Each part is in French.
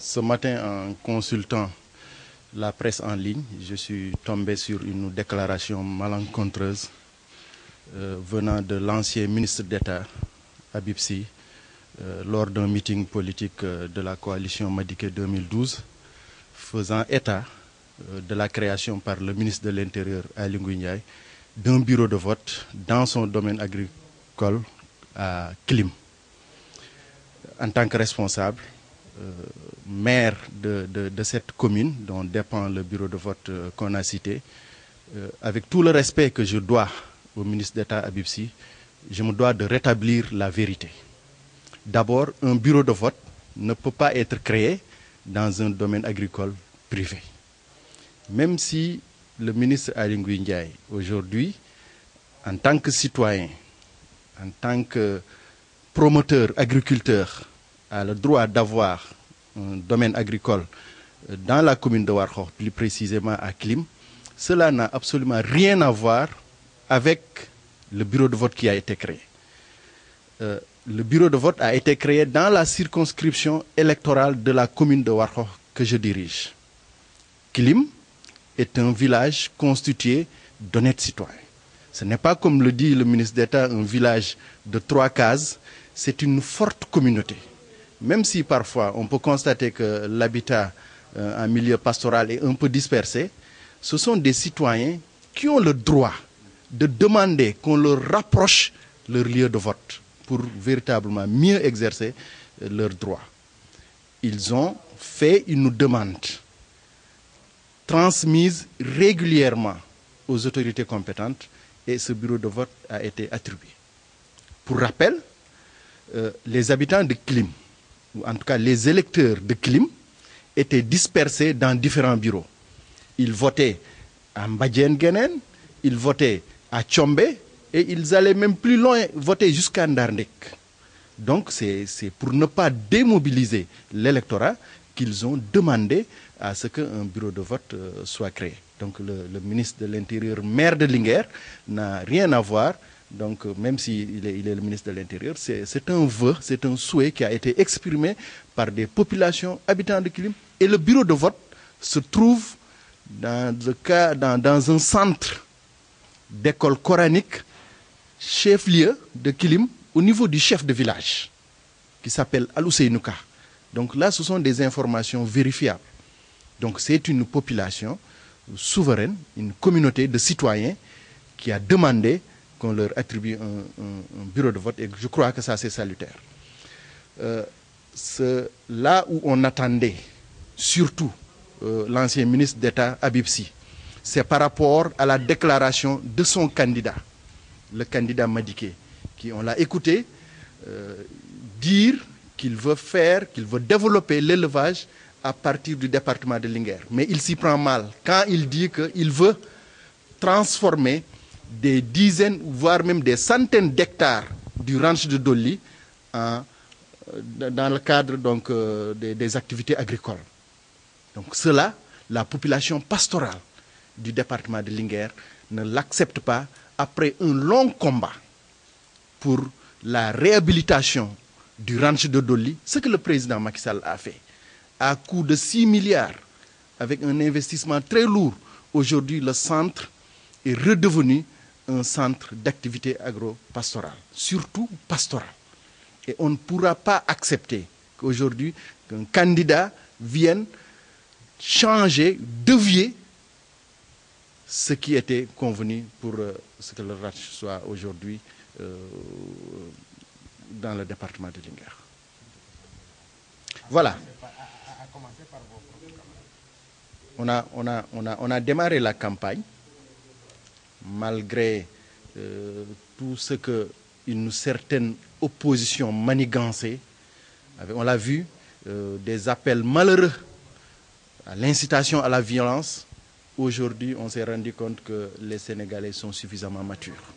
Ce matin, en consultant la presse en ligne, je suis tombé sur une déclaration malencontreuse venant de l'ancien ministre d'État, Habib Sy, lors d'un meeting politique de la coalition Madické 2012, faisant état de la création par le ministre de l'Intérieur, Aly Ngouille Ndiaye, d'un bureau de vote dans son domaine agricole à Klim. En tant que responsable, maire de cette commune dont dépend le bureau de vote qu'on a cité, avec tout le respect que je dois au ministre d'État Habib Sy, je me dois de rétablir la vérité. D'abord, un bureau de vote ne peut pas être créé dans un domaine agricole privé. Même si le ministre Aly Ngouille Ndiaye, aujourd'hui, en tant que citoyen, en tant que promoteur, agriculteur, a le droit d'avoir un domaine agricole dans la commune de Warxoox, plus précisément à Klim, cela n'a absolument rien à voir avec le bureau de vote qui a été créé. Le bureau de vote a été créé dans la circonscription électorale de la commune de Warxoox que je dirige. Klim est un village constitué d'honnêtes citoyens. Ce n'est pas, comme le dit le ministre d'État, un village de 3 cases, c'est une forte communauté. Même si parfois on peut constater que l'habitat en milieu pastoral est un peu dispersé, ce sont des citoyens qui ont le droit de demander qu'on leur rapproche leur lieu de vote pour véritablement mieux exercer leurs droits. Ils ont fait une demande transmise régulièrement aux autorités compétentes et ce bureau de vote a été attribué. Pour rappel, les habitants de Klim, ou en tout cas les électeurs de Klim, étaient dispersés dans différents bureaux. Ils votaient à Mbadjen-Guenen, ils votaient à Tchombe et ils allaient même plus loin, voter jusqu'à Ndarndek. Donc c'est pour ne pas démobiliser l'électorat qu'ils ont demandé à ce qu'un bureau de vote soit créé. Donc le ministre de l'Intérieur, maire de Linguère, n'a rien à voir. Donc même s'il est le ministre de l'Intérieur, c'est un vœu, c'est un souhait qui a été exprimé par des populations habitantes de Klim. Et le bureau de vote se trouve dans un centre d'école coranique, chef-lieu de Klim, au niveau du chef de village, qui s'appelle Al-Ousseinouka. Donc là, ce sont des informations vérifiables. Donc c'est une population souveraine, une communauté de citoyens qui a demandé qu'on leur attribue un bureau de vote et je crois que ça c'est salutaire. Là où on attendait surtout l'ancien ministre d'État Habib Sy, c'est par rapport à la déclaration de son candidat, le candidat Madické, qui on l'a écouté dire qu'il veut développer l'élevage à partir du département de Linguère. Mais il s'y prend mal quand il dit qu'il veut transformer des dizaines, voire même des centaines d'hectares du ranch de Dolly dans le cadre donc, des activités agricoles. Donc cela, la population pastorale du département de Linguère ne l'accepte pas après un long combat pour la réhabilitation du ranch de Dolly, ce que le président Macky Sall a fait, à coût de 6 milliards, avec un investissement très lourd. Aujourd'hui, le centre est redevenu un centre d'activité agro-pastorale, surtout pastorale. Et on ne pourra pas accepter qu'aujourd'hui, qu'un candidat vienne changer, dévier ce qui était convenu pour ce que le ranch soit aujourd'hui dans le département de Linguère. Voilà. On a démarré la campagne malgré tout ce qu'une certaine opposition manigancée, on l'a vu, des appels malheureux à l'incitation à la violence. Aujourd'hui, on s'est rendu compte que les Sénégalais sont suffisamment matures.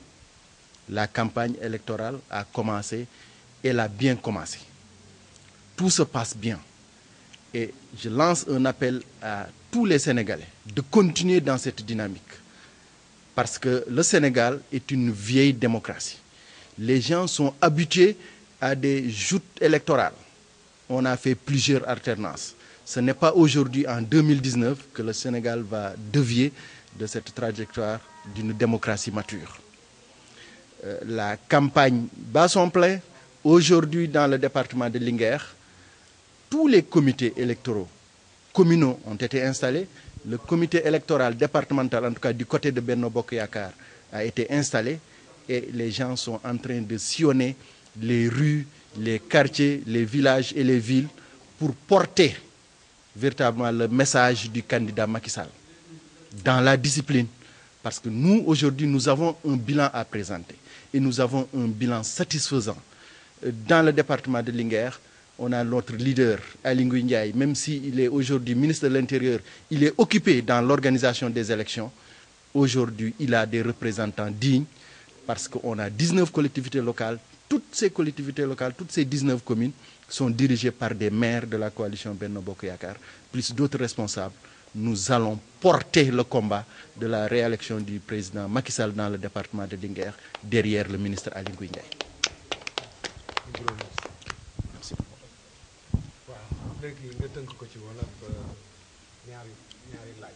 La campagne électorale a commencé, elle a bien commencé. Tout se passe bien. Et je lance un appel à tous les Sénégalais de continuer dans cette dynamique. Parce que le Sénégal est une vieille démocratie. Les gens sont habitués à des joutes électorales. On a fait plusieurs alternances. Ce n'est pas aujourd'hui, en 2019, que le Sénégal va dévier de cette trajectoire d'une démocratie mature. La campagne bat son plein. Aujourd'hui, dans le département de Linguère, tous les comités électoraux communaux ont été installés. Le comité électoral départemental, en tout cas du côté de Benno Bokk Yakaar, a été installé et les gens sont en train de sillonner les rues, les quartiers, les villages et les villes pour porter véritablement le message du candidat Macky Sall dans la discipline. Parce que nous, aujourd'hui, nous avons un bilan à présenter et nous avons un bilan satisfaisant. Dans le département de Linguère, on a notre leader, Aly Ngouille Ndiaye, même s'il est aujourd'hui ministre de l'Intérieur, il est occupé dans l'organisation des élections. Aujourd'hui, il a des représentants dignes parce qu'on a 19 collectivités locales. Toutes ces collectivités locales, toutes ces 19 communes sont dirigées par des maires de la coalition Benno Bokk Yakaar, plus d'autres responsables. Nous allons porter le combat de la réélection du président Macky Sall dans le département de Linguère derrière le ministre Aly Ngouille Ndiaye. Merci. Waaw léegi nga tënk ko ci wolof ñaari laaj.